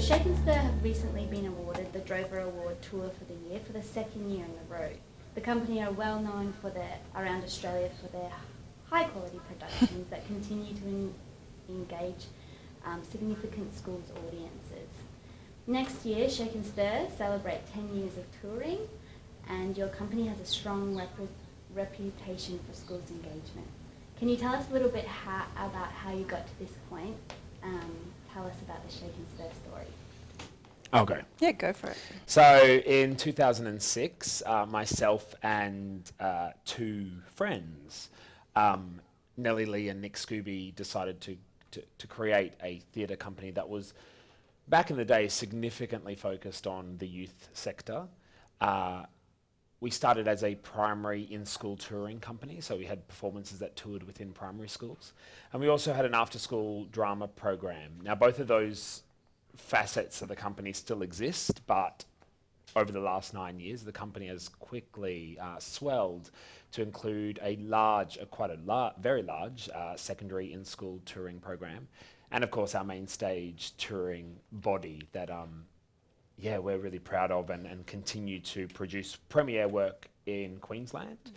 Shake and Stir have recently been awarded the Drover Award Tour for the Year for the second year in a row. The company are well known around Australia for their high quality productions that continue to engage significant schools audiences. Next year, Shake and Stir celebrate 10 years of touring, and your company has a strong reputation for schools engagement. Can you tell us a little bit about how you got to this point? Tell us about the Shake and Stir story. I'll go. Yeah, go for it. So in 2006, myself and two friends, Nellie Lee and Nick Scooby, decided to create a theatre company that was, back in the day, significantly focused on the youth sector. We started as a primary in-school touring company, so we had performances that toured within primary schools. And we also had an after-school drama program. Now, both of those facets of the company still exist, but over the last 9 years, the company has quickly swelled to include a very large secondary in-school touring program. And of course, our main stage touring body that we're really proud of and continue to produce premiere work in Queensland,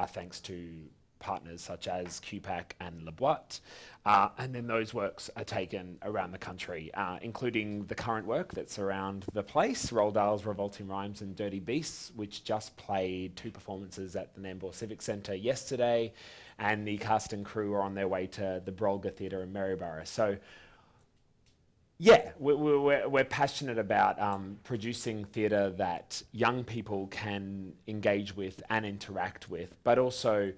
thanks to partners such as QPAC and Le Boite. And then those works are taken around the country, including the current work that's around the place, Roald Dahl's Revolting Rhymes and Dirty Beasts, which just played 2 performances at the Nambour Civic Centre yesterday, and the cast and crew are on their way to the Brolga Theatre in Maryborough. So yeah, we're passionate about producing theatre that young people can engage with and interact with, but also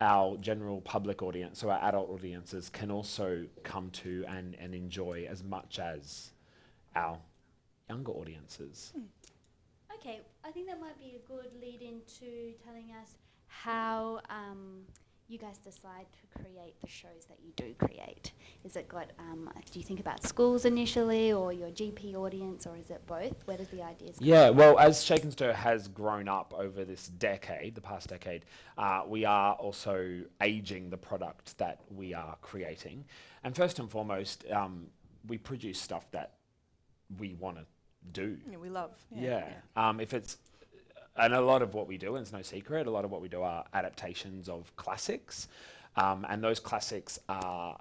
our general public audience, so our adult audiences, can also come to and enjoy as much as our younger audiences. Okay, I think that might be a good lead into telling us how you guys decide to create the shows that you do create. Is it do you think about schools initially, or your GP audience, or is it both? Where does the ideas come Yeah, from? well, as Shake and Stir has grown up over this decade, the past decade, we are also aging the product that we are creating. And first and foremost, we produce stuff that we want to do. Yeah, we love. And a lot of what we do, and it's no secret, a lot of what we do are adaptations of classics. And those classics are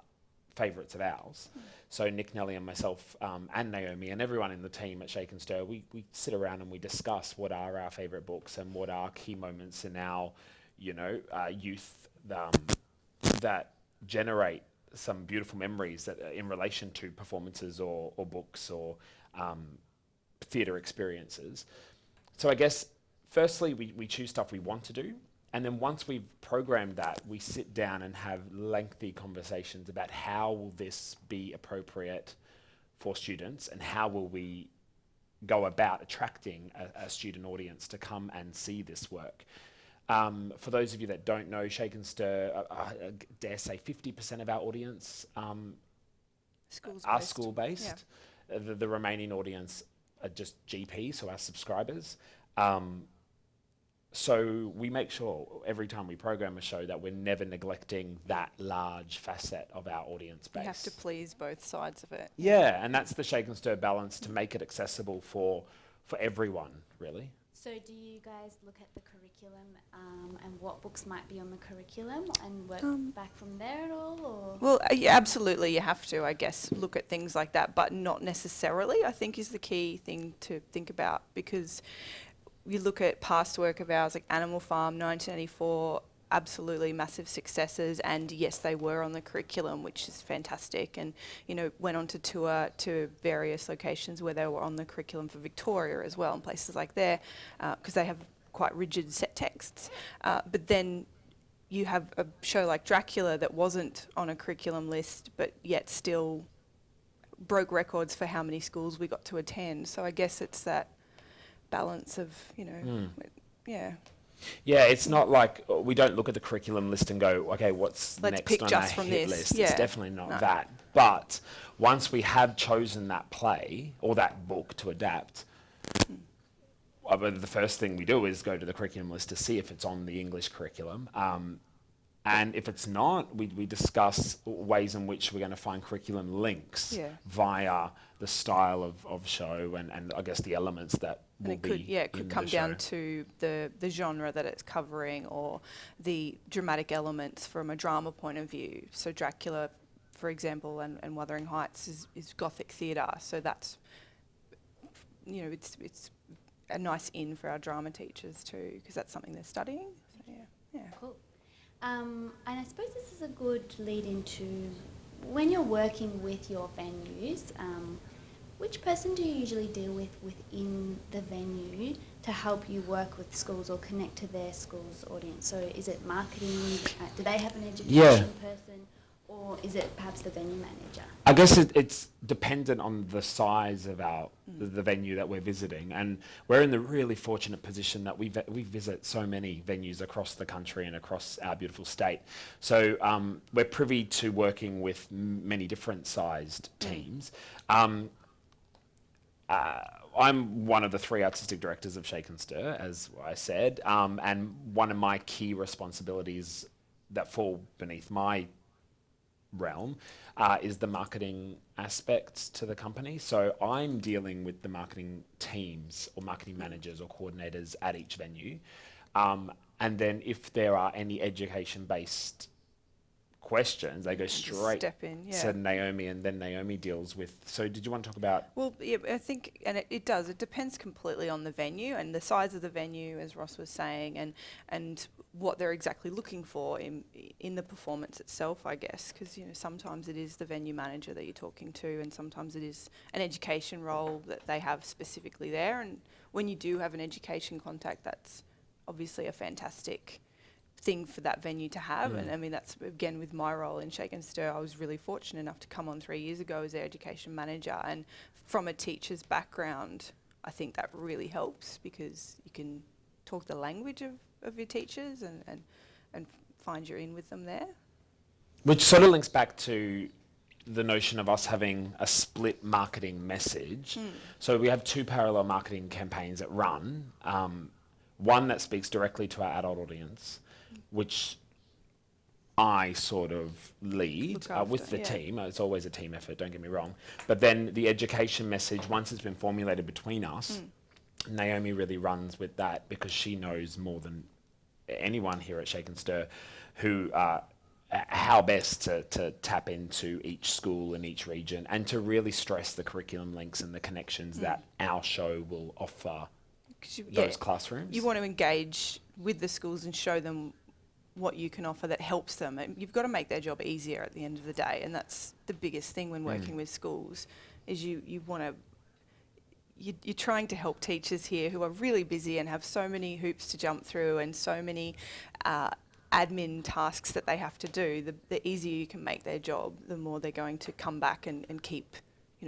favourites of ours. So Nick, Nellie and myself and Naomi and everyone in the team at Shake and Stir, we sit around and we discuss what are our favourite books and what are key moments in our, youth that generate some beautiful memories that in relation to performances or books or theatre experiences. So I guess firstly, we choose stuff we want to do, and then once we've programmed that, we sit down and have lengthy conversations about how will this be appropriate for students, and how will we go about attracting a student audience to come and see this work. For those of you that don't know, Shake and Stir, I dare say 50% of our audience are school-based. Yeah. The remaining audience are just GPs, so our subscribers. So we make sure every time we program a show that we're never neglecting that large facet of our audience base. You have to please both sides of it. Yeah, and that's the Shake and Stir balance, to make it accessible for everyone, really. So do you guys look at the curriculum and what books might be on the curriculum and work back from there at all? Or? Well, yeah, absolutely, you have to, I guess, look at things like that, but not necessarily, I think, is the key thing to think about, because you look at past work of ours, like Animal Farm, 1984, absolutely massive successes, and yes, they were on the curriculum, which is fantastic, and went on to tour to various locations where they were on the curriculum for Victoria as well, and places like there, because they have quite rigid set texts. But then you have a show like Dracula that wasn't on a curriculum list, but yet still broke records for how many schools we got to attend. So I guess it's that balance of, yeah. Yeah, it's not like we don't look at the curriculum list and go, okay, what's Let's next pick on just our from hit this. list? Yeah. It's definitely not that. But once we have chosen that play or that book to adapt, the first thing we do is go to the curriculum list to see if it's on the English curriculum. And if it's not, we discuss ways in which we're going to find curriculum links via the style of show and I guess the elements that will be it could come down to the genre that it's covering or the dramatic elements from a drama point of view. So Dracula, for example, and Wuthering Heights is Gothic theatre. So that's, it's a nice in for our drama teachers too, because that's something they're studying. So yeah. Cool. And I suppose this is a good lead into when you're working with your venues, which person do you usually deal with within the venue to help you work with schools or connect to their school's audience? So is it marketing? Do they have an education person? Or is it perhaps the venue manager? I guess it's dependent on the size of the venue that we're visiting, and we're in the really fortunate position that we visit so many venues across the country and across our beautiful state. So we're privy to working with many different sized teams. I'm one of the 3 artistic directors of Shake and Stir, as I said, and one of my key responsibilities that fall beneath my realm is the marketing aspects to the company. So I'm dealing with the marketing teams or marketing managers or coordinators at each venue. And then if there are any education-based questions, they go straight to Naomi, and then Naomi deals with. So did you want to talk about? Well, yeah, I think, and it does. It depends completely on the venue and the size of the venue, as Ross was saying, and what they're exactly looking for in the performance itself, I guess, because sometimes it is the venue manager that you're talking to, and sometimes it is an education role that they have specifically there. And when you do have an education contact, that's obviously a fantastic thing for that venue to have. And I mean, that's again with my role in Shake and Stir, I was really fortunate enough to come on 3 years ago as their education manager, and from a teacher's background, I think that really helps because you can talk the language of your teachers and find you're in with them there. Which sort of links back to the notion of us having a split marketing message. So we have 2 parallel marketing campaigns that run. One that speaks directly to our adult audience, which I sort of lead with the team. It's always a team effort, don't get me wrong. But then the education message, once it's been formulated between us, Naomi really runs with that because she knows more than anyone here at Shake and Stir how best to tap into each school and each region and to really stress the curriculum links and the connections that our show will offer those classrooms. You want to engage with the schools and show them what you can offer that helps them. And you've got to make their job easier at the end of the day, and that's the biggest thing when working with schools is you want to. You're trying to help teachers here who are really busy and have so many hoops to jump through and so many admin tasks that they have to do. The easier you can make their job, the more they're going to come back and keep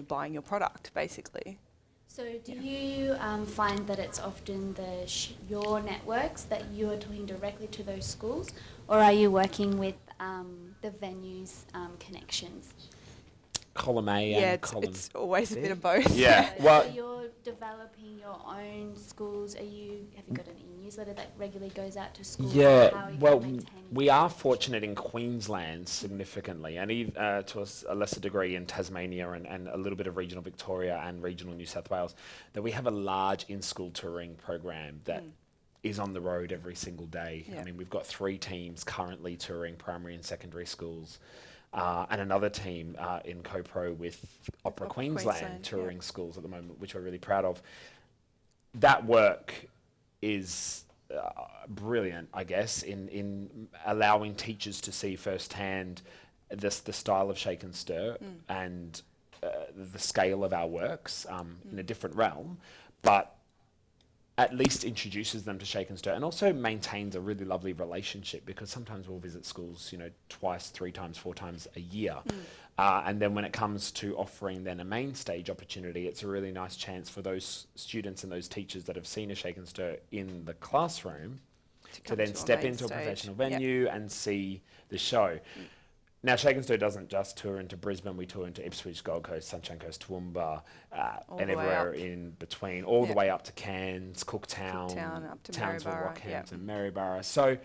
buying your product, basically. So do you find that it's often your networks that you're talking directly to those schools, or are you working with the venues' connections? Column A and column B. It's always a bit of both. Yeah. So you're developing your own schools. Have you got an e-newsletter that regularly goes out to schools? Yeah, well, we are fortunate in Queensland significantly, and to a lesser degree in Tasmania and a little bit of regional Victoria and regional New South Wales, that we have a large in-school touring program that is on the road every single day. I mean, we've got 3 teams currently touring primary and secondary schools. And another team in co-pro with Opera Queensland touring schools at the moment, which we're really proud of. That work is brilliant, I guess, in allowing teachers to see firsthand the style of Shake and Stir and the scale of our works in a different realm, but at least introduces them to Shake and Stir and also maintains a really lovely relationship, because sometimes we'll visit schools, twice, 3 times, 4 times a year. And then when it comes to offering then a main stage opportunity, it's a really nice chance for those students and those teachers that have seen a Shake and Stir in the classroom to then step into a professional venue and see the show. Now, Shake and Stir doesn't just tour into Brisbane. We tour into Ipswich, Gold Coast, Sunshine Coast, Toowoomba, and everywhere in between, all the way up to Cairns, Cooktown, up to Townsville, Maryborough, Rockhampton, Maryborough. So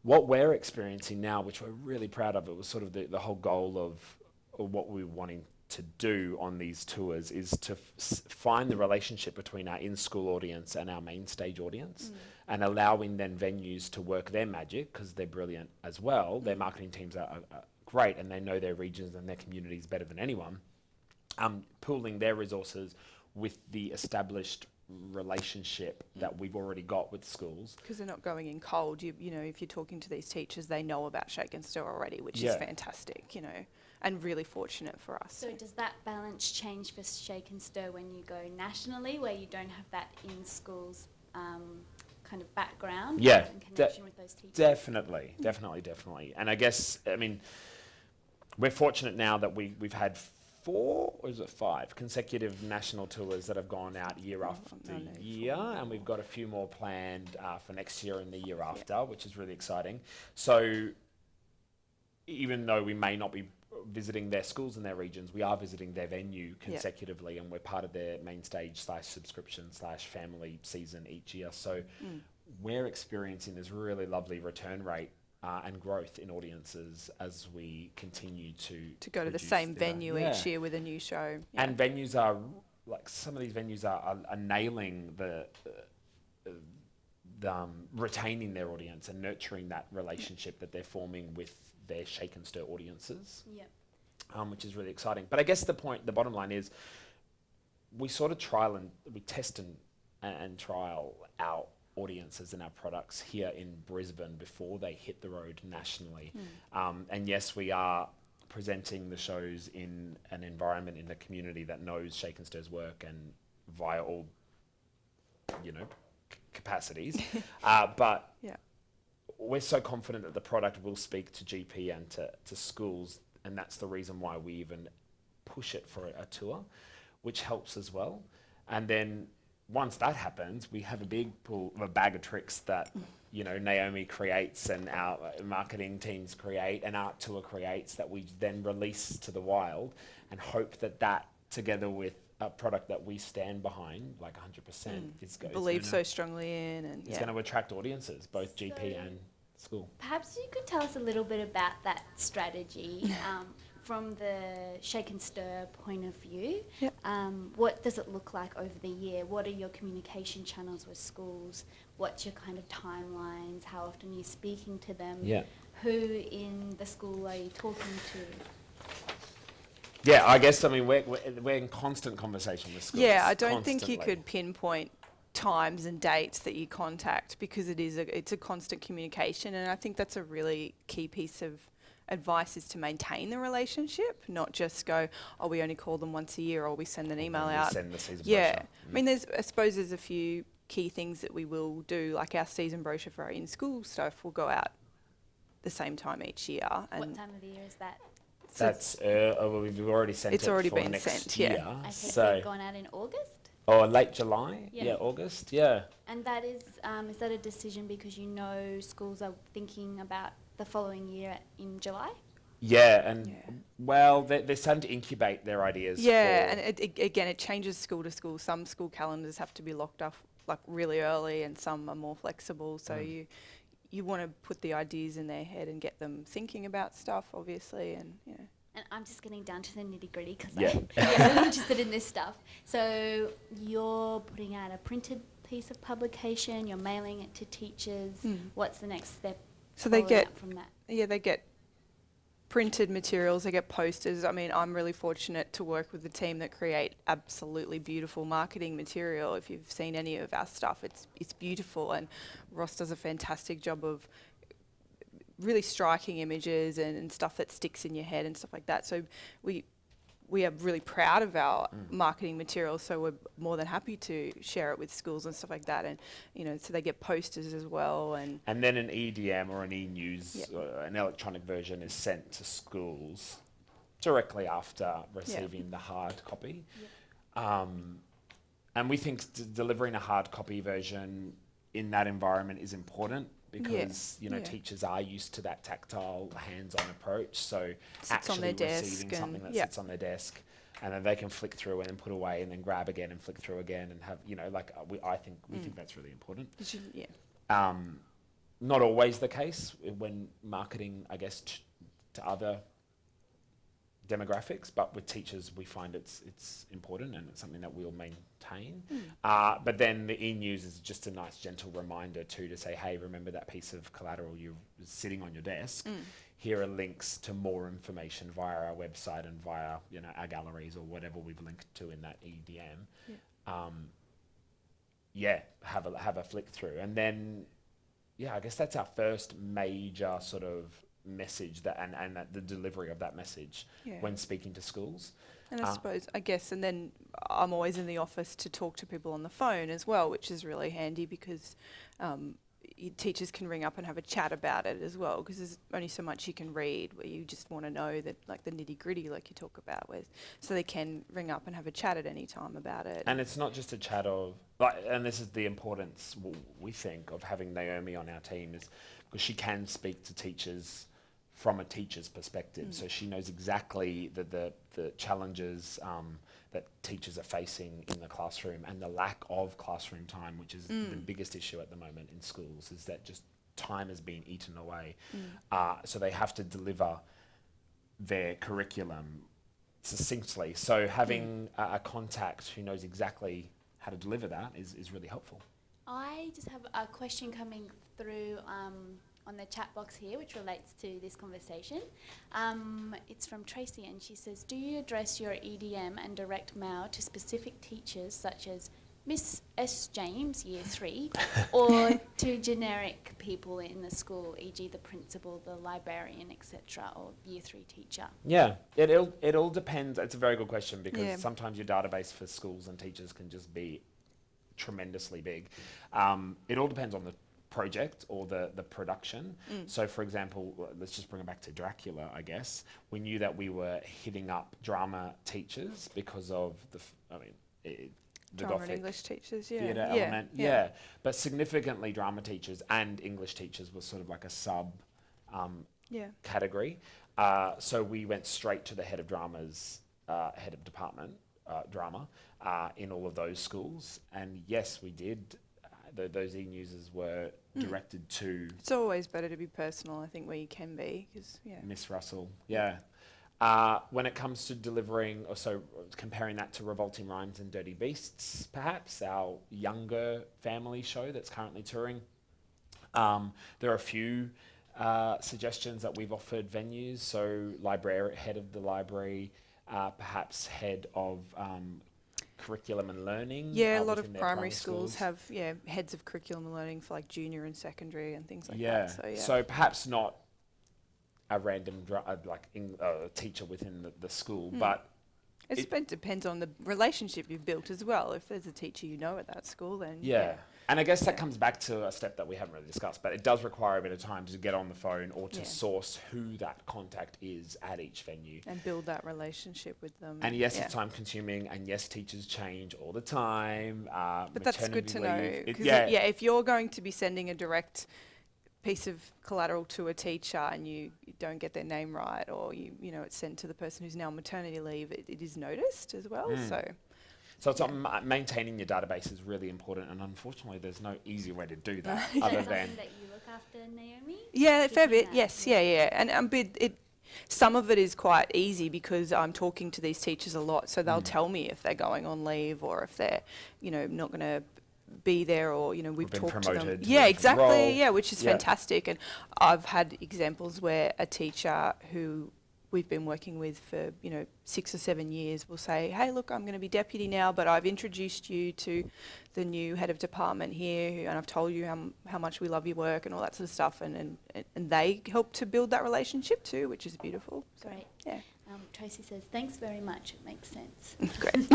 what we're experiencing now, which we're really proud of, it was sort of the whole goal of what we were wanting to do on these tours, is to find the relationship between our in-school audience and our main stage audience, and allowing then venues to work their magic, because they're brilliant as well. Their marketing teams are great, and they know their regions and their communities better than anyone. Pooling their resources with the established relationship that we've already got with schools. Because they're not going in cold. You know, if you're talking to these teachers, they know about Shake and Stir already, which is fantastic, you know, and really fortunate for us. So does that balance change for Shake and Stir when you go nationally, where you don't have that in schools kind of background and connection with those teachers? Definitely. And I guess, I mean, we're fortunate now that we've had 4 or is it 5 consecutive national tours that have gone out year after year, and we've got a few more planned for next year and the year after, which is really exciting. So even though we may not be visiting their schools in their regions, we are visiting their venue consecutively, and we're part of their main stage / subscription / family season each year. So we're experiencing this really lovely return rate and growth in audiences as we continue to go to the same venue each year with a new show. And venues are, like, some of these venues are nailing the retaining their audience and nurturing that relationship that they're forming with their Shake and Stir audiences, which is really exciting. But I guess the bottom line is, we sort of test and trial our audiences and our products here in Brisbane before they hit the road nationally. And yes, we are presenting the shows in an environment in the community that knows Shake and Stir's work, and via all, capacities. But we're so confident that the product will speak to GP and to schools, and that's the reason why we even push it for a tour, which helps as well. And then once that happens, we have a bag of tricks that Naomi creates and our marketing teams create and Art Tour creates, that we then release to the wild, and hope that together with a product that we stand behind, like 100%, believe so strongly in, and it's going to attract audiences, both GP and school. Perhaps you could tell us a little bit about that strategy. From the Shake and Stir point of view, what does it look like over the year? What are your communication channels with schools? What's your kind of timelines? How often are you speaking to them? Who in the school are you talking to? I guess, we're in constant conversation with schools. I don't think you could pinpoint times and dates that you contact, because it's a constant communication, and I think that's a really key piece of advice, is to maintain the relationship, not just go, we only call them once a year, or we send an email out. Send the season brochure. I suppose there's a few key things that we will do, like our season brochure for our in-school stuff will go out the same time each year. And what time of the year is that? That's we've already sent it. It's already for been next sent. year. Okay, so it's gone out in August? Or late July? August. And that is that a decision because schools are thinking about the following year in July? Well, they're starting to incubate their ideas. And it changes school to school. Some school calendars have to be locked up like really early, and some are more flexible. So you want to put the ideas in their head and get them thinking about stuff, obviously, and And I'm just getting down to the nitty-gritty because I'm interested in this stuff. So you're putting out a printed piece of publication, you're mailing it to teachers. What's the next step? So they get from that? They get printed materials, they get posters. I'm really fortunate to work with a team that create absolutely beautiful marketing material. If you've seen any of our stuff, it's beautiful, and Ross does a fantastic job of really striking images and stuff that sticks in your head and stuff like that. So we are really proud of our marketing material, so we're more than happy to share it with schools and stuff like that. And so they get posters as well. And then an EDM or an e-news, an electronic version, is sent to schools directly after receiving the hard copy. And we think delivering a hard copy version in that environment is important, because teachers are used to that tactile, hands-on approach. So sits on their receiving desk something that sits on their desk, and then they can flick through and then put away and then grab again and flick through again and have we think that's really important. not always the case when marketing, I guess, to other demographics, but with teachers we find it's important and it's something that we'll maintain. But then the e-news is just a nice gentle reminder too, to say, hey, remember that piece of collateral you sitting on your desk? Here are links to more information via our website and via our galleries or whatever we've linked to in that EDM. Have a flick through, and then I guess that's our first major sort of message and that the delivery of that message when speaking to schools. And I suppose, I guess, and then I'm always in the office to talk to people on the phone as well, which is really handy because teachers can ring up and have a chat about it as well, because there's only so much you can read where you just want to know that, like the nitty gritty, like you talk about, so they can ring up and have a chat at any time about it. And it's not just a chat of, and this is the importance we think of having Naomi on our team, is because she can speak to teachers from a teacher's perspective. So she knows exactly the challenges that teachers are facing in the classroom, and the lack of classroom time, which is the biggest issue at the moment in schools, is that just time has been eaten away. So they have to deliver their curriculum succinctly. So having a contact who knows exactly how to deliver that is really helpful. I just have a question coming through on the chat box here, which relates to this conversation. It's from Tracy, and she says, do you address your EDM and direct mail to specific teachers such as Miss S. James, Year 3, or to generic people in the school, e.g. the principal, the librarian, etc., or Year 3 teacher? Yeah, it all depends. It's a very good question, because sometimes your database for schools and teachers can just be tremendously big. It all depends on the project or the production. So for example, let's just bring it back to Dracula, I guess. We knew that we were hitting up drama teachers because of the drama Gothic and English teachers, theatre element. But significantly drama teachers and English teachers was sort of like a sub category. So we went straight to the head of drama's head of department drama in all of those schools, and yes, we did. Those e-newses were directed to... It's always better to be personal, I think, where you can be, because, Miss Russell, when it comes to delivering, or so comparing that to Revolting Rhymes and Dirty Beasts, perhaps, our younger family show that's currently touring, there are a few suggestions that we've offered venues, so head of the library, perhaps head of... curriculum and learning. A lot of primary schools have heads of curriculum and learning for like junior and secondary and things like that. So perhaps not a random teacher within the school, but it depends on the relationship you've built as well. If there's a teacher you know at that school, then and I guess that comes back to a step that we haven't really discussed, but it does require a bit of time to get on the phone or to source who that contact is at each venue. And build that relationship with them. And yes, it's time consuming, and yes, teachers change all the time. But that's good to know. If you're going to be sending a direct piece of collateral to a teacher and you don't get their name right, or it's sent to the person who's now on maternity leave, it is noticed as well. So it's maintaining your database is really important, and unfortunately there's no easy way to do that other than... that you look after, Naomi? Yeah, a fair bit, yes, And some of it is quite easy because I'm talking to these teachers a lot, so they'll tell me if they're going on leave or if they're, not going to be there, or we've talked to them. Yeah, exactly. Yeah, which is fantastic. And I've had examples where a teacher who we've been working with for 6 or 7 years will say, hey, look, I'm going to be deputy now, but I've introduced you to the new head of department here, and I've told you how much we love your work and all that sort of stuff, and they help to build that relationship too, which is beautiful. Great. Yeah. Tracy says, thanks very much, it makes sense. Great.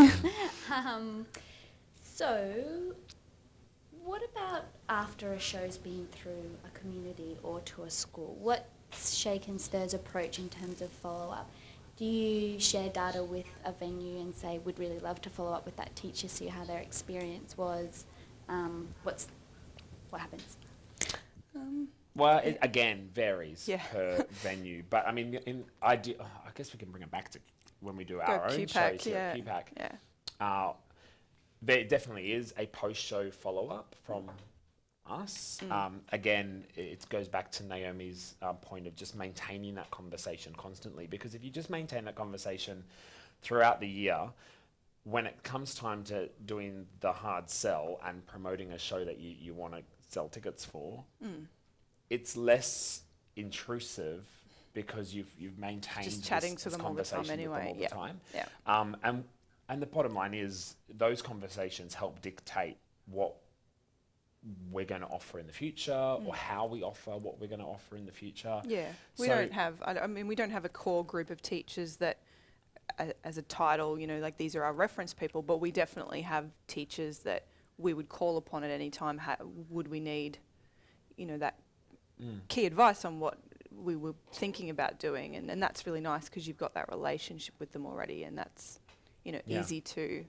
So what about after a show's been through a community or to a school? What's Shake and Stir's approach in terms of follow-up? Do you share data with a venue and say, we'd really love to follow up with that teacher, see how their experience was? What happens? Well, it again varies per venue, but I mean, I guess we can bring it back to when we do our own shows here at QPAC. There definitely is a post-show follow-up from us. Again, it goes back to Naomi's point of just maintaining that conversation constantly, because if you just maintain that conversation throughout the year, when it comes time to doing the hard sell and promoting a show that you want to sell tickets for, it's less intrusive because you've maintained Just chatting this to them all the time conversation with them anyway. all the time. Yeah. And the bottom line is those conversations help dictate what we're going to offer in the future, or how we offer what we're going to offer in the future. Yeah, we So- don't have. I mean, we don't have a core group of teachers that, as a title, you know, like these are our reference people. But we definitely have teachers that we would call upon at any time. Would we need, you know, that key advice on what we were thinking about doing, and that's really nice because you've got that relationship with them already, and that's, you know, Yeah. easy to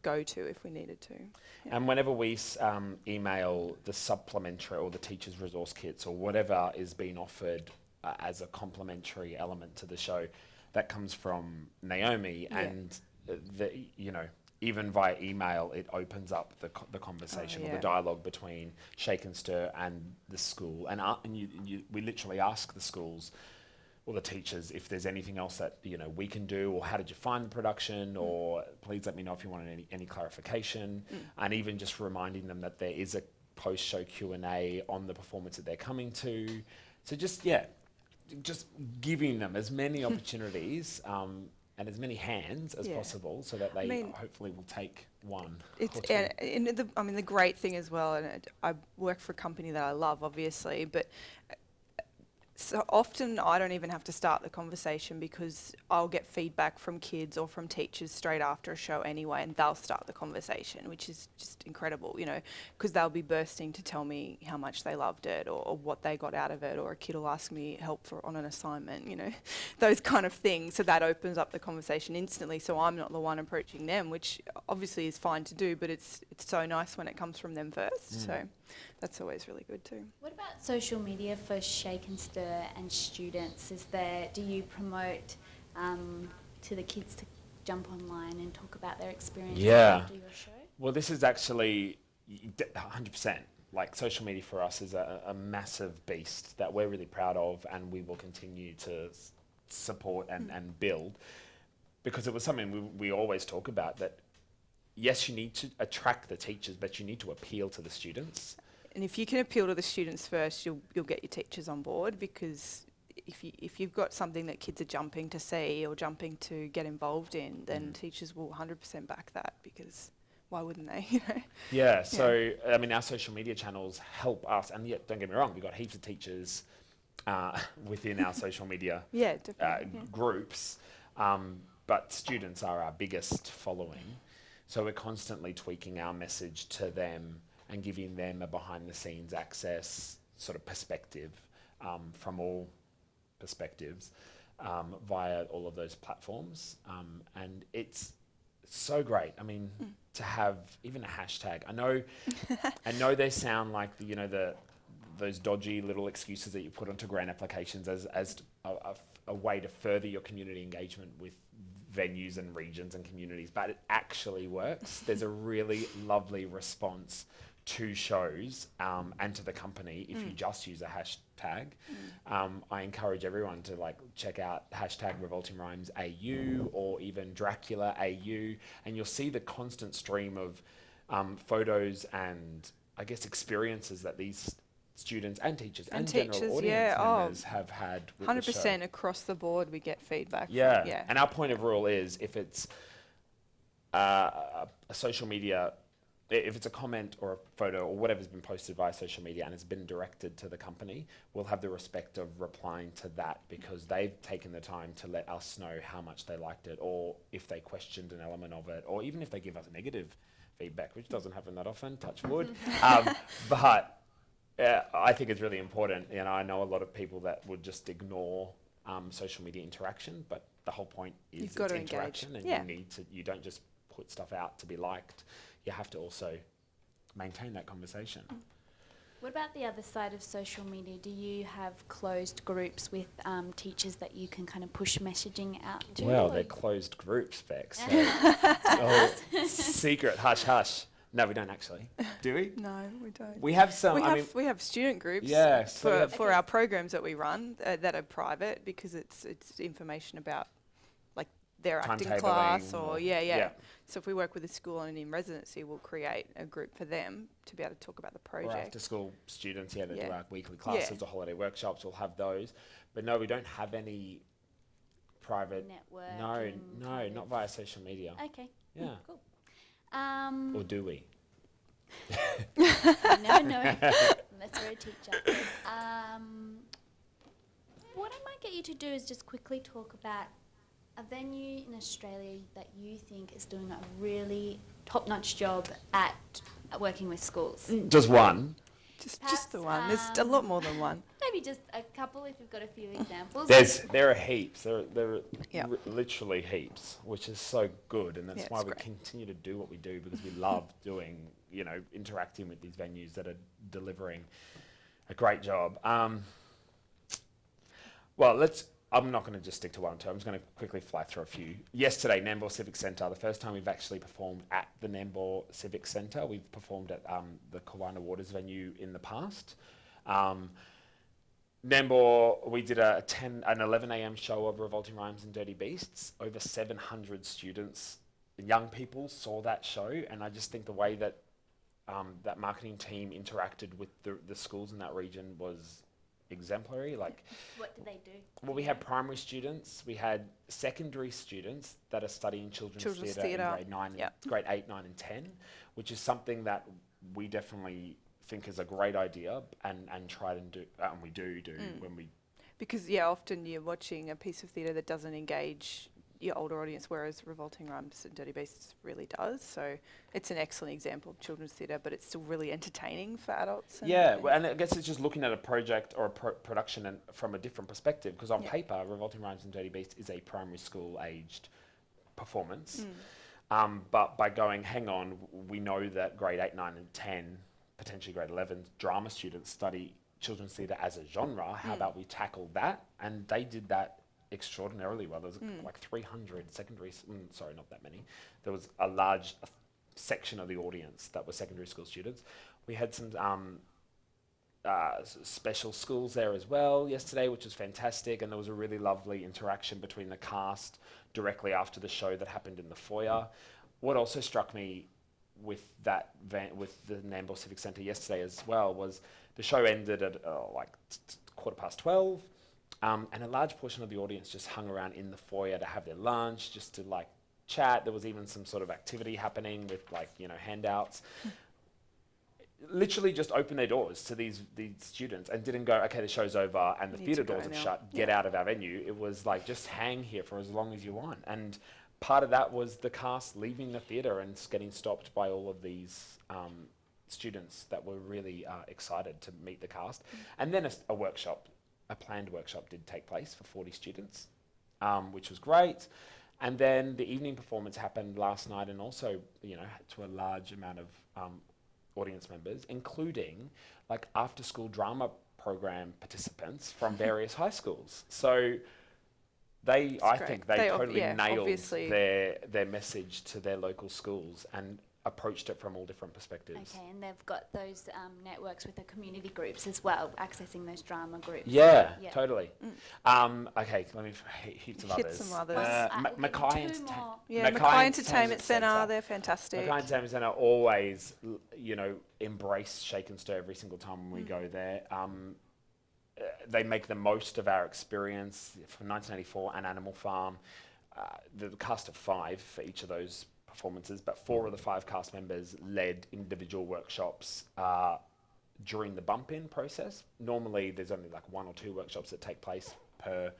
go to if we needed to. Yeah. And whenever we email the supplementary or the teacher's resource kits or whatever is being offered as a complementary element to the show, that comes from Naomi. Yeah. And even via email, it opens up the conversation or yeah. the dialogue between Shake and Stir and the school. And we literally ask the schools or the teachers if there's anything else that we can do, or how did you find the production, or please let me know if you want any clarification, and even just reminding them that there is a post-show Q&A on the performance that they're coming to. So just giving them as many opportunities and as many hands as possible, so that they hopefully will take one. It's or two. and the great thing as well, and I work for a company that I love, obviously, but so often I don't even have to start the conversation because I'll get feedback from kids or from teachers straight after a show anyway, and they'll start the conversation, which is just incredible, because they'll be bursting to tell me how much they loved it, or what they got out of it, or a kid will ask me help on an assignment, those kind of things. So that opens up the conversation instantly, so I'm not the one approaching them, which obviously is fine to do, but it's so nice when it comes from them first. So that's always really good too. What about social media for Shake and Stir and students? Do you promote to the kids to jump online and talk about their experiences after your show? Well, this is actually 100%. Like, social media for us is a massive beast that we're really proud of, and we will continue to support and build, because it was something we always talk about, that yes, you need to attract the teachers, but you need to appeal to the students. And if you can appeal to the students first, you'll get your teachers on board, because if you've got something that kids are jumping to see or jumping to get involved in, then teachers will 100% back that, because why wouldn't they? Yeah. So I mean, our social media channels help us, and yet don't get me wrong, we've got heaps of teachers within our social media groups, but students are our biggest following. So we're constantly tweaking our message to them and giving them a behind-the-scenes access sort of perspective from all perspectives via all of those platforms. And it's so great. I mean, to have even a hashtag. I know they sound like those dodgy little excuses that you put onto grant applications as a way to further your community engagement with venues and regions and communities, but it actually works. There's a really lovely response to shows and to the company if you just use a hashtag. I encourage everyone to check out hashtag Revolting Rhymes AU, or even Dracula AU, and you'll see the constant stream of photos and I guess experiences that these students and teachers and general audience members have had with 100% the show. across the board we get feedback. Yeah. And our point of rule is, if it's a social media, if it's a comment or a photo or whatever's been posted via social media and it's been directed to the company, we'll have the respect of replying to that, because they've taken the time to let us know how much they liked it, or if they questioned an element of it, or even if they give us negative feedback, which doesn't happen that often, touch wood. But I think it's really important. I know a lot of people that would just ignore social media interaction, but the whole point is You've got to interaction, engage. and you don't just put stuff out to be liked. You have to also maintain that conversation. What about the other side of social media? Do you have closed groups with teachers that you can kind of push messaging out to? Well, they're closed groups, Bex. So secret hush hush. No, we don't actually. Do we? No, we don't. We have some. We have student groups Yeah, so we have- for our programs that we run that are private because it's information about like their acting class or yeah. So if we work with a school and in residency, we'll create a group for them to be able to talk about the or project. after school students, to do Yeah. our weekly classes Yeah. or holiday workshops. We'll have those, but no, we don't have any private. Network. No, not via social media. Okay. Yeah. Cool. Or do we? No, unless we're a teacher. What I might get you to do is just quickly talk about a venue in Australia that you think is doing a really top-notch job at working with schools. Just one. Just the Perhaps, one. There's a lot more than one. Maybe just a couple if you've got a few examples. There are heaps. There are Yeah. literally heaps, which is so good, and that's Yeah, why it's we great. continue to do what we do because we love doing, interacting with these venues that are delivering a great job. I'm not going to just stick to one or two. I'm just going to quickly fly through a few. Yesterday, Nambour Civic Centre, the first time we've actually performed at the Nambour Civic Centre. We've performed at the Kawana Waters venue in the past. Nambour, we did an 11 a.m. show of Revolting Rhymes and Dirty Beasts. Over 700 students, young people, saw that show, and I just think the way that that marketing team interacted with the schools in that region was exemplary. Like, What did they do? well, we had primary students, we had secondary students that are studying children's theatre in grade 9, grade 8, 9 and 10, which is something that we definitely think is a great idea and try and do, and we do when we... Because, often you're watching a piece of theatre that doesn't engage your older audience, whereas Revolting Rhymes and Dirty Beasts really does. So it's an excellent example of children's theatre, but it's still really entertaining for adults. And I guess it's just looking at a project or a production and from a different perspective, because on paper, Revolting Rhymes and Dirty Beasts is a primary school aged performance. But by going, hang on, we know that grade 8, 9 and 10, potentially grade 11 drama students study children's theatre as a genre. How about we tackle that? And they did that extraordinarily well. There was like 300 secondaries, sorry, not that many. There was a large section of the audience that were secondary school students. We had some special schools there as well yesterday, which was fantastic, and there was a really lovely interaction between the cast directly after the show that happened in the foyer. What also struck me with that with the Nambour Civic Centre yesterday as well was the show ended at 12:15. And a large portion of the audience just hung around in the foyer to have their lunch, just to like chat. There was even some sort of activity happening with handouts. Literally just opened their doors to these students and didn't go, okay, the show's over and the theatre doors have shut, get out of our venue. It was like, just hang here for as long as you want. And part of that was the cast leaving the theatre and getting stopped by all of these students that were really excited to meet the cast. And then a workshop. A planned workshop did take place for 40 students, which was great. And then the evening performance happened last night, and also, to a large amount of audience members, including like after-school drama program participants from various high schools. So I think they totally nailed their message to their local schools and approached it from all different perspectives. Okay, and they've got those networks with the community groups as well, accessing those drama groups. Yeah. Totally. Okay, let me heaps of Hit others. some others. Mackay Mackay Entertainment Centre, they're fantastic. Mackay Entertainment Centre always, embrace Shake and Stir every single time when we go there. They make the most of our experience from 1984 and Animal Farm. The cast of 5 for each of those performances, but 4 of the 5 cast members led individual workshops during the bump-in process. Normally, there's only like 1 or 2 workshops that take place per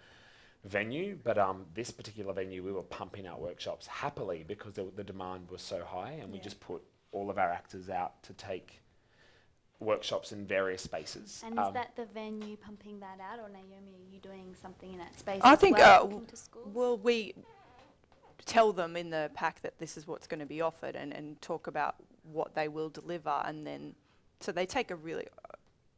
venue, but this particular venue, we were pumping out workshops happily because the demand was so high, and we just put all of our actors out to take workshops in various spaces. And is that the venue pumping that out, or Naomi, are you doing something in that space? I as think, well, to school? well, we tell them in the pack that this is what's going to be offered and talk about what they will deliver, and then so they take a really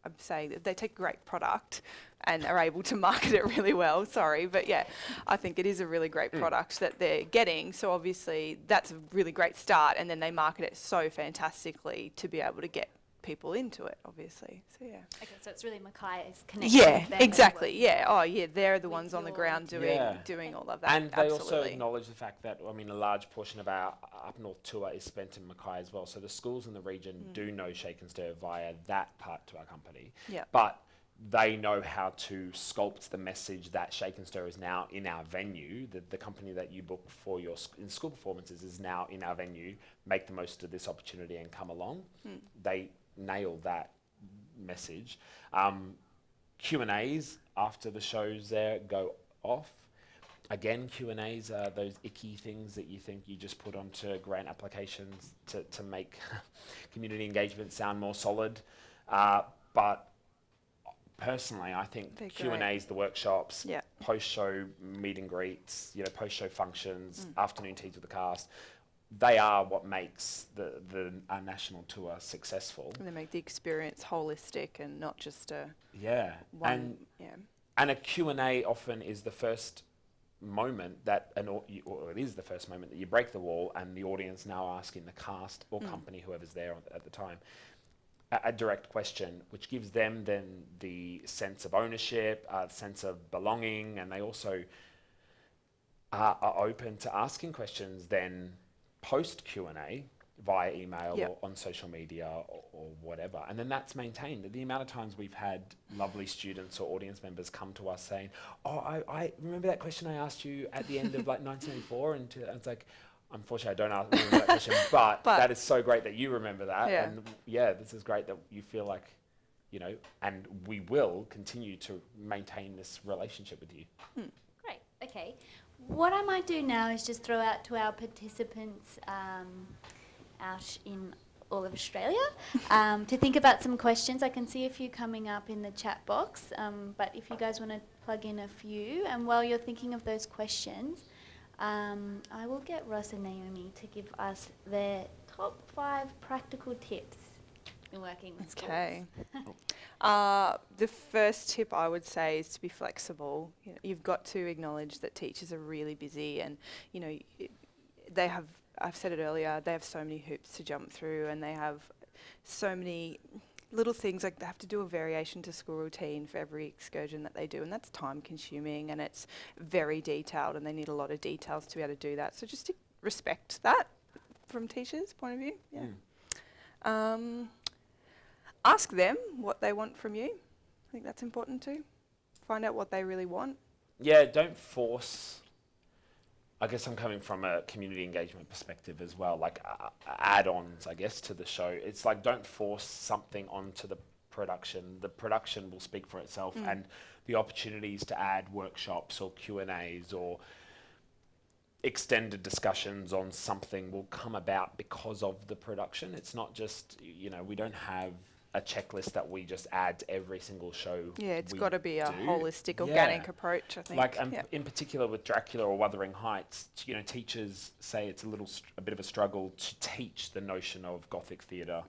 I'm saying that they take a great product and are able to market it really well. Sorry, but yeah, I think it is a really great product that they're getting. So obviously that's a really great start, and then they market it so fantastically to be able to get people into it, obviously. So yeah. Okay, so it's really Mackay's connection. Yeah, with them that exactly. work Yeah. Oh, yeah. They're the with ones on the your- ground doing all of that. And they also Absolutely. acknowledge the fact that, I mean, a large portion of our up north tour is spent in Mackay as well. So the schools in the region do know Shake and Stir via that part to our company. Yeah. But they know how to sculpt the message that Shake and Stir is now in our venue. The company that you book for your in school performances is now in our venue. Make the most of this opportunity and come along. They nail that message. Q&As after the shows there go off. Again, Q&As are those icky things that you think you just put onto grant applications to make community engagement sound more solid. But personally, I think They're Q&As, great. the workshops, Yeah. post-show meet and greets, post-show functions, afternoon teas with the cast, they are what makes our national tour successful. And they make the experience holistic and not just a Yeah. one. And a Q&A often is the first moment that or it is the first moment that you break the wall and the audience now asking the cast or company, whoever's there at the time, a direct question, which gives them then the sense of ownership, a sense of belonging, and they also are open to asking questions then post Q&A via email or on social media or whatever. And then that's maintained. The amount of times we've had lovely students or audience members come to us saying, oh, I remember that question I asked you at the end of like 1984. And it's like, unfortunately, I don't remember that question, but that is so great that you remember that. Yeah. And this is great that you feel like, and we will continue to maintain this relationship with you. Great. Okay. What I might do now is just throw out to our participants out in all of Australia to think about some questions. I can see a few coming up in the chat box, but if you guys want to plug in a few, and while you're thinking of those questions, I will get Ross and Naomi to give us their top 5 practical tips in working with schools. Okay. The first tip I would say is to be flexible. You've got to acknowledge that teachers are really busy, and they have. I've said it earlier. They have so many hoops to jump through, and they have so many little things, like they have to do a variation to school routine for every excursion that they do, and that's time consuming and it's very detailed, and they need a lot of details to be able to do that. So just to respect that from teachers' point of view. Ask them what they want from you. I think that's important too. Find out what they really want. Yeah, don't force. I guess I'm coming from a community engagement perspective as well, like add-ons, I guess, to the show. It's like, don't force something onto the production. The production will speak for itself, and the opportunities to add workshops or Q&As or extended discussions on something will come about because of the production. It's not just, we don't have a checklist that we just add to every single show. Yeah, it's we got to be a do. holistic, organic approach, I think. Like, in particular with Dracula or Wuthering Heights, teachers say it's a bit of a struggle to teach the notion of Gothic theatre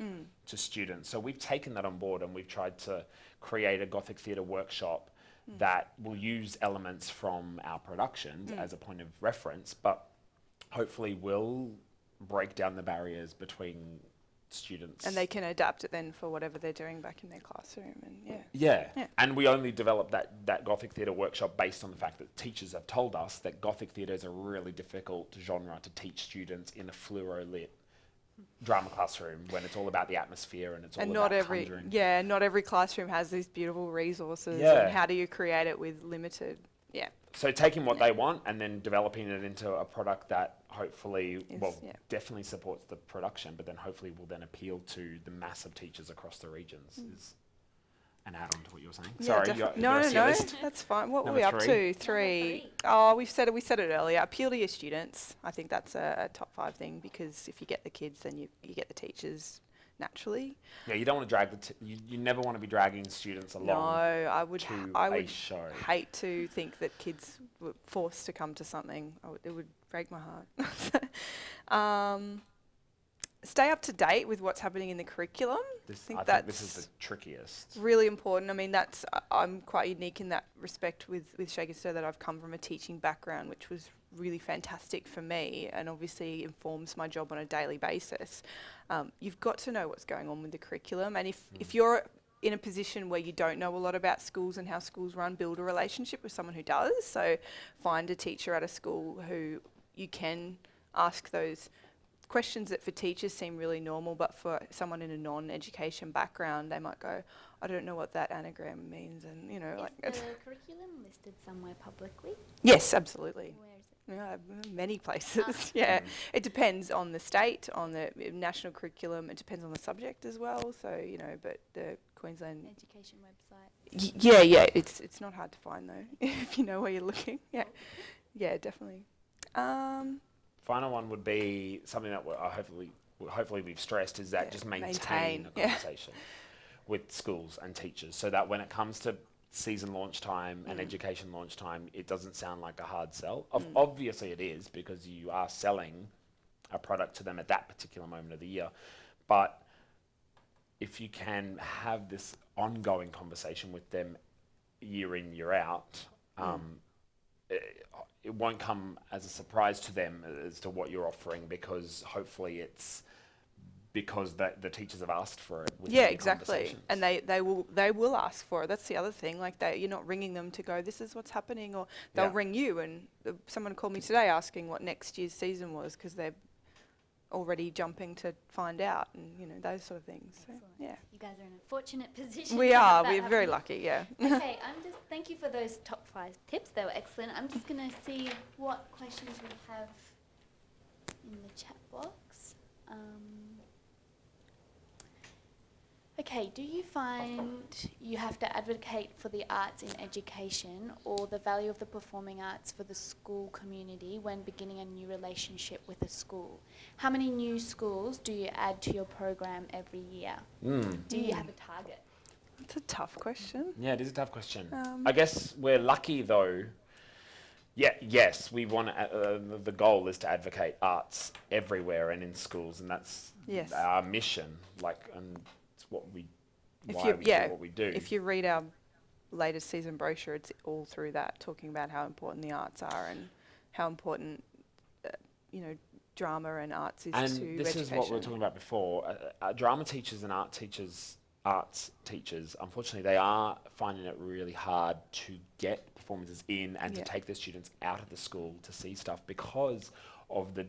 to students. So we've taken that on board, and we've tried to create a Gothic theatre workshop that will use elements from our productions as a point of reference, but hopefully will break down the barriers between students. And they can adapt it then for whatever they're doing back in their classroom. And Yeah. And we only developed that Gothic theatre workshop based on the fact that teachers have told us that Gothic theatre is a really difficult genre to teach students in a fluoro-lit drama classroom when it's all about the atmosphere and it's all about conjuring. Not every classroom has these beautiful resources. Yeah. And how do you create it with limited? Yeah. So taking what they want and then developing it into a product that hopefully, definitely supports the production, but then hopefully will then appeal to the mass of teachers across the regions is an add-on to what you were saying. Yeah, Sorry, no, list. that's fine. What Number were we up three. to? Three. Oh, we said it earlier. Appeal to your students. I think that's a top 5 thing, because if you get the kids, then you get the teachers naturally. Yeah, you don't want to drag you never want to be dragging students along. No, I would a show. hate to think that kids were forced to come to something. It would break my heart. stay up to date with what's happening in the curriculum. I think this that's is the trickiest. really important. I mean, I'm quite unique in that respect with Shake and Stir, that I've come from a teaching background, which was really fantastic for me and obviously informs my job on a daily basis. You've got to know what's going on with the curriculum, and if you're in a position where you don't know a lot about schools and how schools run, build a relationship with someone who does. So find a teacher at a school who you can ask those questions that for teachers seem really normal, but for someone in a non-education background, they might go, I don't know what that anagram means, and Is the curriculum listed somewhere publicly? Yes, absolutely. Where is it? Yeah, many places. Yeah, it depends on the state, on the national curriculum. It depends on the subject as well. So but the Queensland Education website. yeah, it's not hard to find though if you know where you're looking. Yeah, definitely. Final one would be something that hopefully we've stressed, is that just maintain a conversation with schools and teachers, so that when it comes to season launch time and education launch time, it doesn't sound like a hard sell. Obviously it is, because you are selling a product to them at that particular moment of the year. But if you can have this ongoing conversation with them year in, year out, it won't come as a surprise to them as to what you're offering, because hopefully it's because the teachers have asked for it. Yeah, exactly. And they will ask for it. That's the other thing. Like, you're not ringing them to go, this is what's happening, or they'll ring you. And someone called me today asking what next year's season was, because they're already jumping to find out, and those sort of things. So, yeah. You guys are in a fortunate position. We are. We're very lucky. Yeah. Okay. Thank you for those top 5 tips. They were excellent. I'm just going to see what questions we have in the chat box. Okay, do you find you have to advocate for the arts in education or the value of the performing arts for the school community when beginning a new relationship with a school? How many new schools do you add to your program every year? Do you have a target? It's a tough question. Yeah, it is a tough question. I guess we're lucky though. Yeah, yes, we want the goal is to advocate arts everywhere and in schools, and that's our mission. And it's what we do what we do. If you read our latest season brochure, it's all through that, talking about how important the arts are and how important drama and arts is to education. And this is what we were talking about before. Drama teachers and arts teachers, unfortunately, they are finding it really hard to get performances in and to take their students out of the school to see stuff, because of the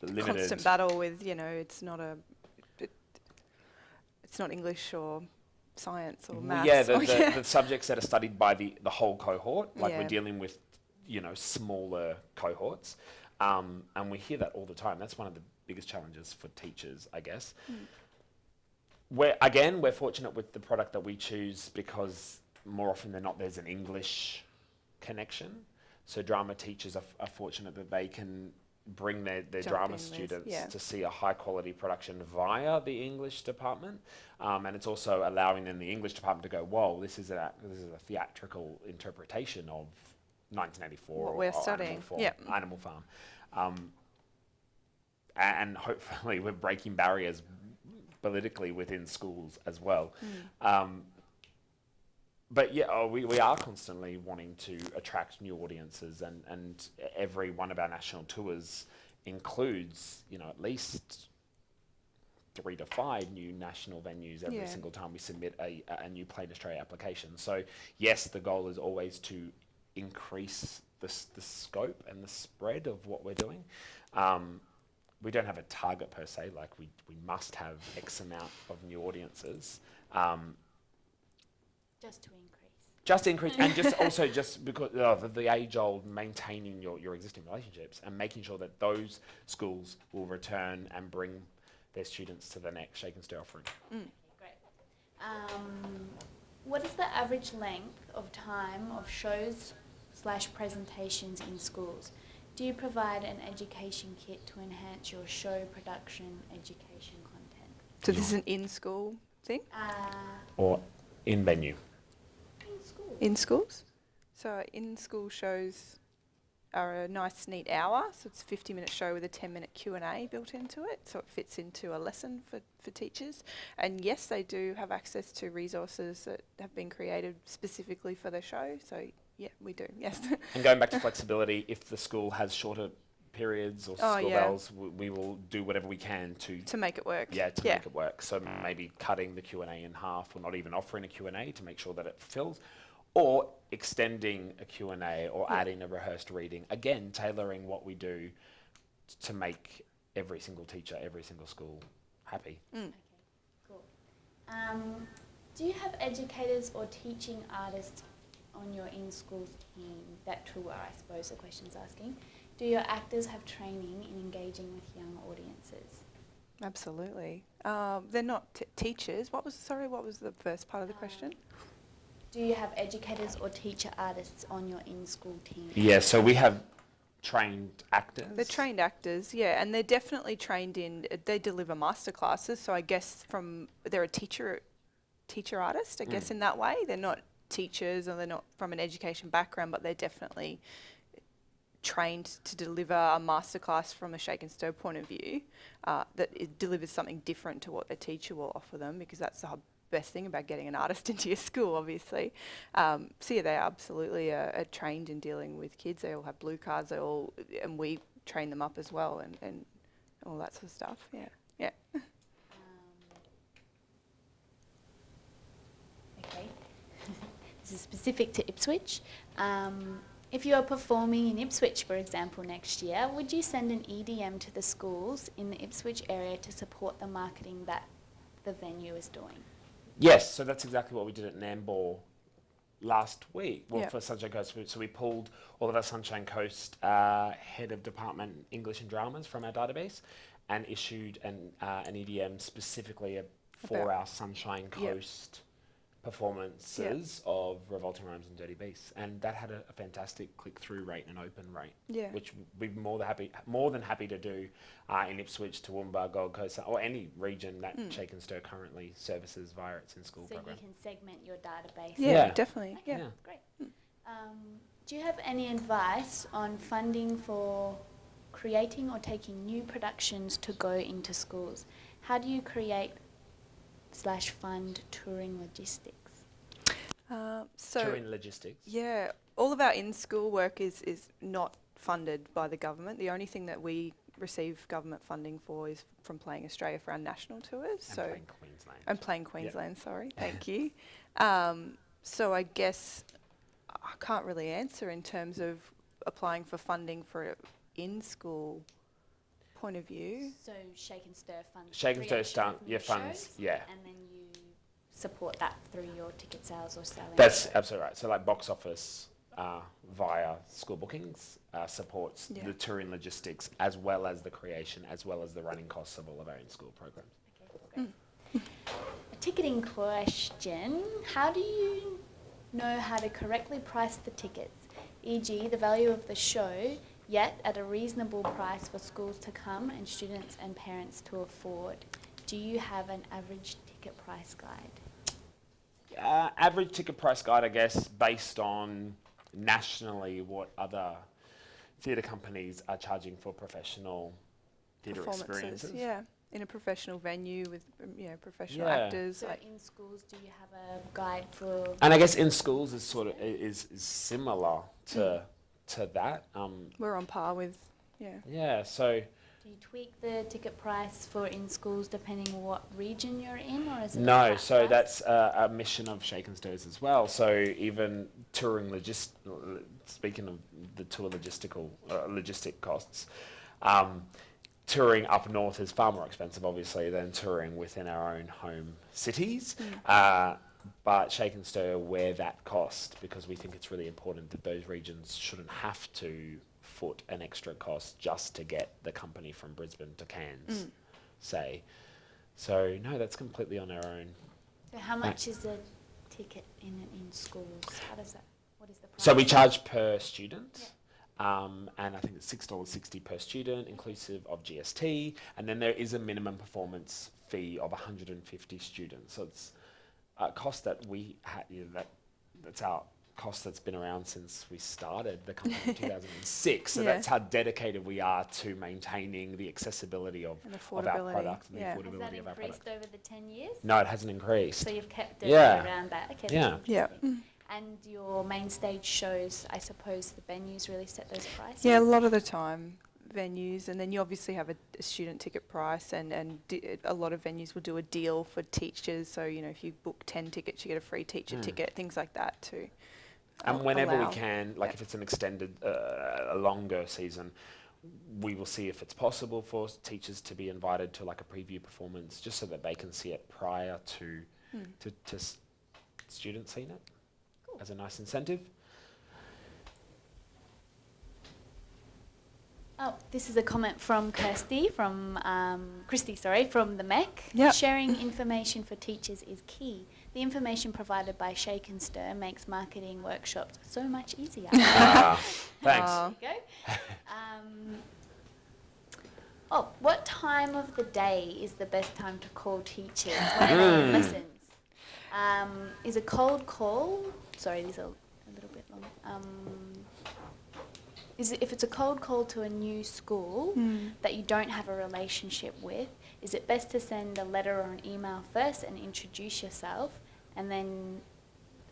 limited constant battle with it's not English or science or maths. Yeah, the subjects that are studied by the whole cohort. We're dealing with smaller cohorts, and we hear that all the time. That's one of the biggest challenges for teachers, I guess. We're fortunate with the product that we choose, because more often than not there's an English connection. So drama teachers are fortunate that they can bring their drama students to see a high quality production via the English department, and it's also allowing them, the English department, to go, whoa, this is a theatrical interpretation of 1984 what we're studying. Animal Farm. And hopefully we're breaking barriers politically within schools as well. But we are constantly wanting to attract new audiences, and every one of our national tours includes at least 3 to 5 new national venues every single time we submit a new Play in Australia application. So yes, the goal is always to increase the scope and the spread of what we're doing. We don't have a target per se, like we must have X amount of new audiences. Just to increase, and just because of the age-old maintaining your existing relationships and making sure that those schools will return and bring their students to the next Shake and Stir offering. Okay, great. What is the average length of time of shows/presentations in schools? Do you provide an education kit to enhance your show production education content? So this is an in-school thing? Or in venue? In schools. In schools? So in-school shows are a nice neat hour, so it's a 50-minute show with a 10-minute Q&A built into it, so it fits into a lesson for teachers. And yes, they do have access to resources that have been created specifically for the show, so yeah, we do, yes. And going back to flexibility, if the school has shorter periods or school bells, we will do whatever we can to make it work. Yeah, to make it work. So maybe cutting the Q&A in half, or not even offering a Q&A to make sure that it fulfills, or extending a Q&A or adding a rehearsed reading. Again, tailoring what we do to make every single teacher, every single school happy. Okay, cool. Do you have educators or teaching artists on your in-schools team that tour, I suppose the question's asking? Do your actors have training in engaging with young audiences? Absolutely. They're not teachers. What was the first part of the question? Do you have educators or teacher artists on your in-school team? Yeah, so we have trained actors. They're trained actors, yeah, and they're definitely trained in, they deliver masterclasses, so I guess they're a teacher artist, I guess, in that way. They're not teachers, or they're not from an education background, but they're definitely trained to deliver a masterclass from a shake and stir point of view, that it delivers something different to what the teacher will offer them, because that's the best thing about getting an artist into your school, obviously. So yeah, they absolutely are trained in dealing with kids. They all have blue cards, and we train them up as well, and all that sort of stuff, yeah. Okay. This is specific to Ipswich. If you are performing in Ipswich, for example, next year, would you send an EDM to the schools in the Ipswich area to support the marketing that the venue is doing? Yes, so that's exactly what we did at Nambour last week, for Sunshine Coast. So we pulled all of our Sunshine Coast head of department English and dramas from our database and issued an EDM specifically for our Sunshine Coast performances of Revolting Rhymes and Dirty Beasts, and that had a fantastic click-through rate and open rate, which we'd be more than happy to do in Ipswich, Toowoomba, Gold Coast, or any region that Shake and Stir currently services via its in-school program. So you can segment your database. Yeah, definitely. Okay, great. Do you have any advice on funding for creating or taking new productions to go into schools? How do you create / fund touring logistics? Touring logistics? Yeah, all of our in-school work is not funded by the government. The only thing that we receive government funding for is from Playing Australia for our national tours. And Playing Queensland. And Playing Queensland, sorry, thank you. So I guess I can't really answer in terms of applying for funding for in-school point of view. So Shake and Stir funds. Shake and Stir funds, shows, yeah. And then you support that through your ticket sales or selling. That's absolutely right. So like box office via school bookings supports the touring logistics, as well as the creation, as well as the running costs of all of our in-school programs. Okay, great. A ticketing question. How do you know how to correctly price the tickets, e.g. the value of the show, yet at a reasonable price for schools to come and students and parents to afford? Do you have an average ticket price guide? Average ticket price guide, I guess, based on nationally what other theatre companies are charging for professional theatre experiences. Yeah, in a professional venue with professional actors. So in schools, do you have a guide for? And I guess in schools is sort of is similar to that. We're on par with, Yeah, so. Do you tweak the ticket price for in schools depending on what region you're in, or is it? No, so that's a mission of Shake and Stirs as well. So even touring speaking of the tour logistic costs, touring up north is far more expensive, obviously, than touring within our own home cities. But Shake and Stir wear that cost because we think it's really important that those regions shouldn't have to foot an extra cost just to get the company from Brisbane to Cairns, say. So no, that's completely on our own. So how much is a ticket in schools? What is the price? So we charge per student, and I think it's $6.60 per student, inclusive of GST, and then there is a minimum performance fee of 150 students. So it's a cost that we that's our cost that's been around since we started the company in 2006. So Yeah. that's how dedicated we are to maintaining the accessibility of And our affordability, product and yeah. the Has that affordability of our increased product. over the 10 years? No, it hasn't increased. So you've kept it Yeah. around that. Okay, Yeah. that's Yeah. interesting. And your main stage shows, I suppose the venues really set those prices? Yeah, a lot of the time venues, and then you obviously have a student ticket price, and a lot of venues will do a deal for teachers. So, you know, if you book 10 tickets, you get a free teacher ticket, things like that too. And whenever allow. we can, like if it's an extended, a longer season, we will see if it's possible for teachers to be invited to like a preview performance, just so that they can see it prior to students seeing it as a nice incentive. Oh, this is a comment from Christy from the MEC. Yep. Sharing information for teachers is key. The information provided by Shake and Stir makes marketing workshops so much easier. Thanks. There you go. What time of the day is the best time to call teachers when they're in lessons? Is a cold call? Sorry, these are a little bit long. If it's a cold call to a new school that you don't have a relationship with, is it best to send a letter or an email first and introduce yourself, and then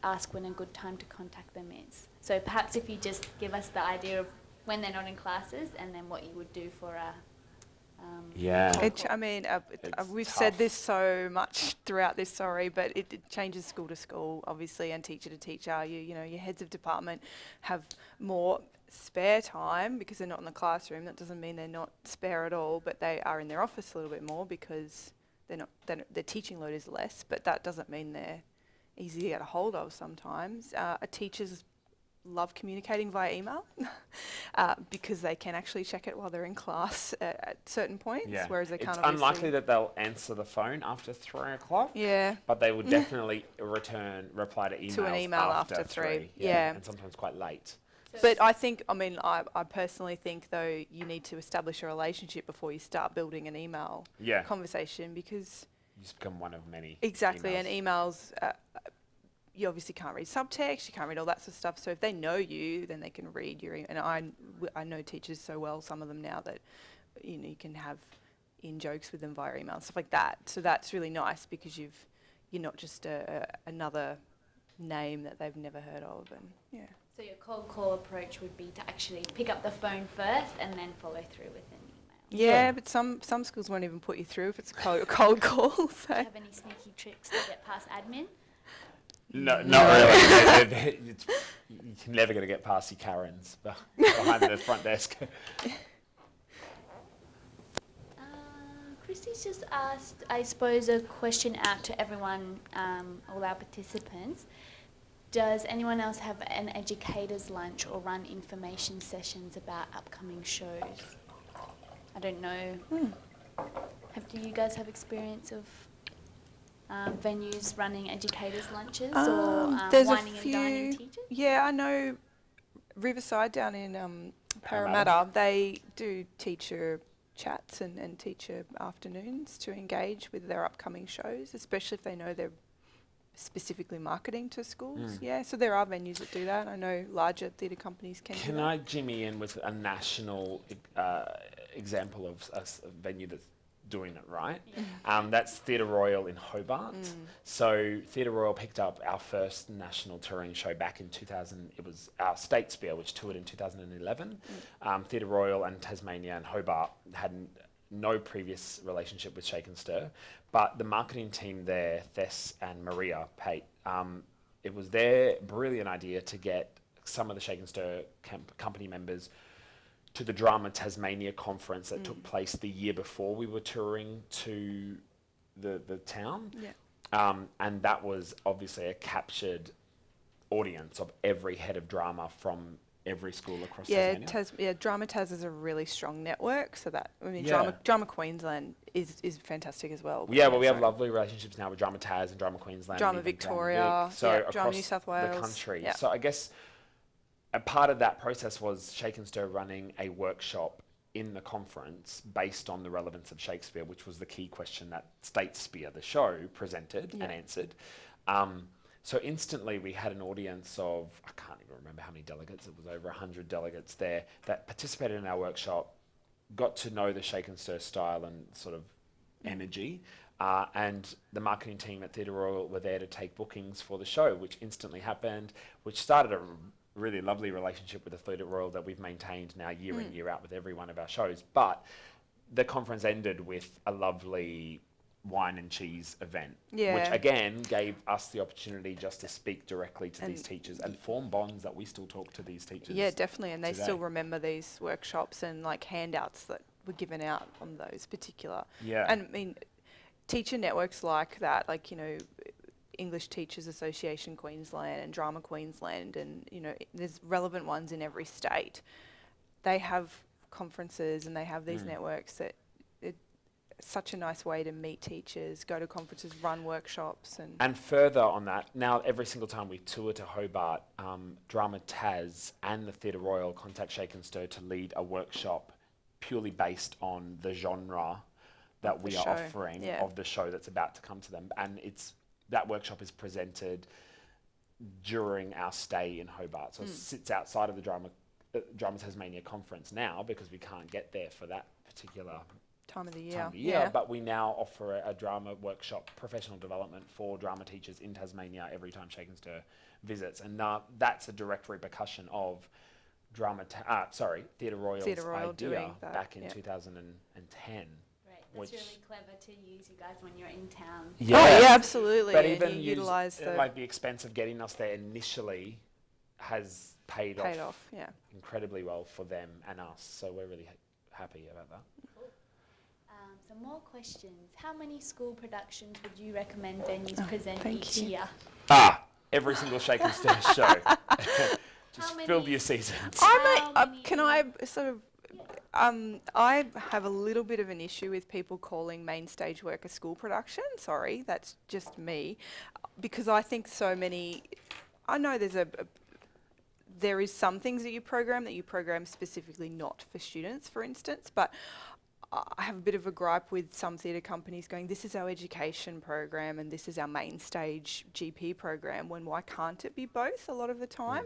ask when a good time to contact them is? So perhaps if you just give us the idea of when they're not in classes, and then what you would do for a cold call. I mean, It's we've tough. said this so much throughout this, but it changes school to school, obviously, and teacher to teacher. You know, your heads of department have more spare time because they're not in the classroom. That doesn't mean they're not spare at all, but they are in their office a little bit more because their teaching load is less, but that doesn't mean they're easy to get a hold of sometimes. Teachers love communicating via email because they can actually check it while they're in class at certain points, whereas they can't. It's unlikely that they'll answer the phone after 3 o'clock. Yeah. But they would definitely reply to emails To an email after 3. Yeah. And sometimes quite late. But I personally think, though, you need to establish a relationship before you start building an email conversation, because You just become one of many. exactly, emails. and emails, you obviously can't read subtext, you can't read all that sort of stuff. So if they know you, then they can read your email. And I know teachers so well, some of them now, that you can have in jokes with them via email, stuff like that. So that's really nice, because you're not just another name that they've never heard of, and So your cold call approach would be to actually pick up the phone first and then follow through with an email. Yeah, but some schools won't even put you through if it's a cold call. Do So. you have any sneaky tricks to get past admin? No, not really. You're never going to get past your Karens behind the front desk. Christy's just asked, I suppose, a question out to everyone, all our participants. Does anyone else have an educator's lunch or run information sessions about upcoming shows? I don't know. Do you guys have experience of venues running educators' lunches or there's wining a and dining few. teachers? Yeah, I know Riverside down in Parramatta, they do teacher chats and teacher afternoons to engage with their upcoming shows, especially if they know they're specifically marketing to schools. Yeah, so there are venues that do that. I know larger theatre companies can do Can that. I jimmy in with a national example of a venue that's doing it right? That's Theatre Royal in Hobart. So Theatre Royal picked up our first national touring show back in 2000. It was our State Spear, which toured in 2011. Theatre Royal and Tasmania and Hobart had no previous relationship with Shake and Stir, but the marketing team there, Thess and Maria Pate, it was their brilliant idea to get some of the Shake and Stir company members to the Drama Tasmania conference that took place the year before we were touring to the town. And that was obviously a captured audience of every head of drama from every school across Tasmania. Drama Tas is a really strong network, so that, I mean, Yeah. Drama Queensland is fantastic as well. Yeah, well, we have lovely relationships now with Drama Tas and Drama Queensland. Drama and even Victoria, Vic, so yeah, across Drama New South Wales. the country. Yeah. So I guess a part of that process was Shake and Stir running a workshop in the conference based on the relevance of Shakespeare, which was the key question that State Spear, the show, presented and answered. So instantly we had an audience of, I can't even remember how many delegates, it was over 100 delegates there that participated in our workshop, got to know the Shake and Stir style and sort of energy. And the marketing team at Theatre Royal were there to take bookings for the show, which instantly happened, which started a really lovely relationship with the Theatre Royal that we've maintained now year in, year out with every one of our shows. But the conference ended with a lovely wine and cheese event, which again gave us the opportunity just to speak directly to these teachers and form bonds that we still talk to these teachers. Yeah, definitely. And they today. still remember these workshops and like handouts that were given out on those particular. Yeah. And I mean, teacher networks like that, like, you know, English Teachers Association Queensland and Drama Queensland, and, you know, there's relevant ones in every state. They have conferences and they have these networks that such a nice way to meet teachers, go to conferences, run workshops. And further on that, now every single time we tour to Hobart, Drama Tas and the Theatre Royal contact Shake and Stir to lead a workshop purely based on the genre that we are offering of the show that's about to come to them. And that workshop is presented during our stay in Hobart. So it sits outside of the Drama Tasmania conference now because we can't get there for that particular time of the year. Yeah. But we now offer a drama workshop, professional development for drama teachers in Tasmania every time Shake and Stir visits. And that's a direct repercussion of Theatre Royal's idea back in 2010. That's really clever to use you guys when you're in town. Yeah, oh, yeah, absolutely. But and even you utilise the expense of getting us there initially has paid off incredibly well for them and us. So we're really happy about that. Cool. Some more questions. How many school productions would you recommend venues present each year? Every single Shake and Stir show. Just fill your seasons. Can I sort of... I have a little bit of an issue with people calling main stage work a school production. Sorry, that's just me. Because I think so many... I know there is some things that you program specifically not for students, for instance, but I have a bit of a gripe with some theatre companies going, this is our education program and this is our main stage GP program, when why can't it be both a lot of the time?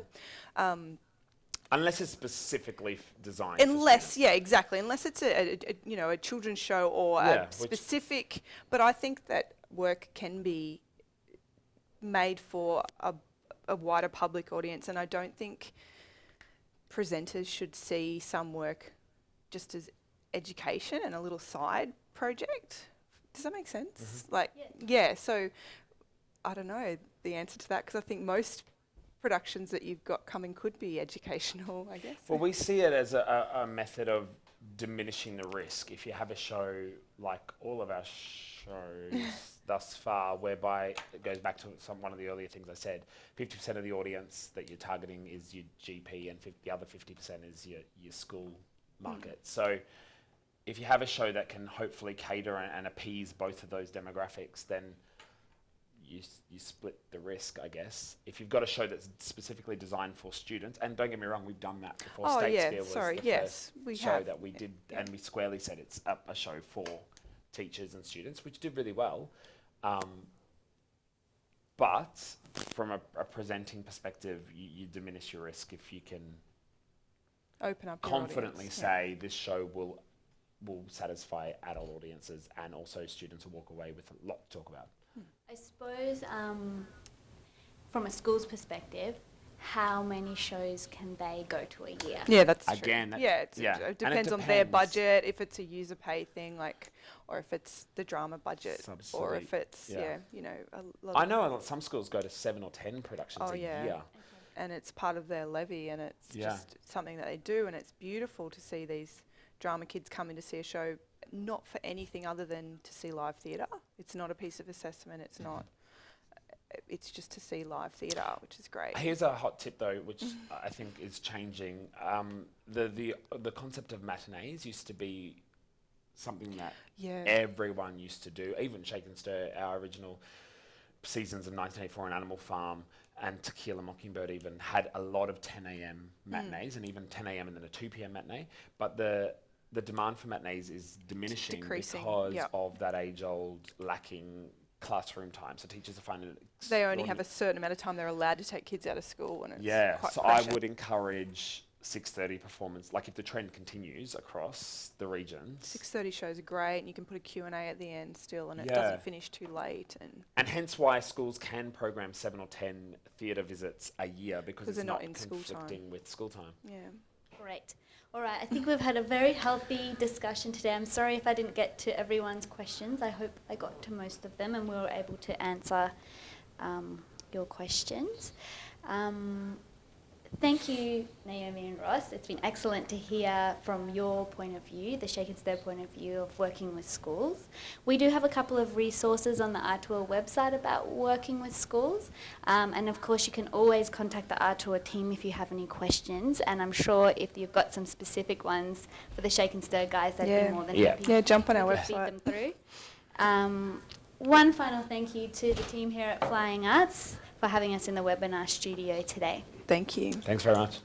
Unless it's specifically designed. Exactly. Unless it's a children's show or a specific. But I think that work can be made for a wider public audience, and I don't think presenters should see some work just as education and a little side project. Does that make sense? So I don't know the answer to that, because I think most productions that you've got coming could be educational, I guess. Well, we see it as a method of diminishing the risk. If you have a show like all of our shows thus far, whereby it goes back to one of the earlier things I said, 50% of the audience that you're targeting is your GP and the other 50% is your school market. So if you have a show that can hopefully cater and appease both of those demographics, then you split the risk, I guess. If you've got a show that's specifically designed for students, and don't get me wrong, we've done that before. Statesville was the first show that we did, and we squarely said it's a show for teachers and students, which did really well. But from a presenting perspective, you diminish your risk if you can open up confidently say this show will satisfy adult audiences, and also students will walk away with a lot to talk about. I suppose from a school's perspective, how many shows can they go to a year? Yeah, that's Again, true. It depends on their budget, if it's a user pay thing, or if it's the drama budget, or if it's, a lot I know some schools go to 7 or 10 productions a year. Okay. And it's part of their levy, and it's just something that they do, and it's beautiful to see these drama kids come in to see a show, not for anything other than to see live theatre. It's not a piece of assessment, it's not, it's just to see live theatre, which is great. Here's a hot tip though, which I think is changing. The concept of matinees used to be something that everyone used to do, even Shake and Stir, our original seasons of 1984 and Animal Farm and Tequila Mockingbird even had a lot of 10 a.m. matinees, and even 10 a.m. and then a 2 p.m. matinee, but the demand for matinees is diminishing because of that age-old lacking classroom time. So teachers are finding it They only have a certain amount of time they're allowed to take kids out of school, and it's quite so pressure. I would encourage 6:30 performance, like if the trend continues across the regions. 6:30 shows are great, and you can put a Q&A at the end still, and it Yeah. doesn't finish too late. And hence why schools can program 7 or 10 theatre visits a year, because it's they're not not in school time. conflicting with school time. Yeah. Great. All right, I think we've had a very healthy discussion today. I'm sorry if I didn't get to everyone's questions. I hope I got to most of them and we were able to answer your questions. Thank you, Naomi and Ross. It's been excellent to hear from your point of view, the Shake and Stir point of view of working with schools. We do have a couple of resources on the Artour website about working with schools. And of course, you can always contact the Artour team if you have any questions. And I'm sure if you've got some specific ones for the Shake and Stir guys, they'd be more than happy Yeah, jump on our to feed website. them through. One final thank you to the team here at Flying Arts for having us in the webinar studio today. Thank you. Thanks very much.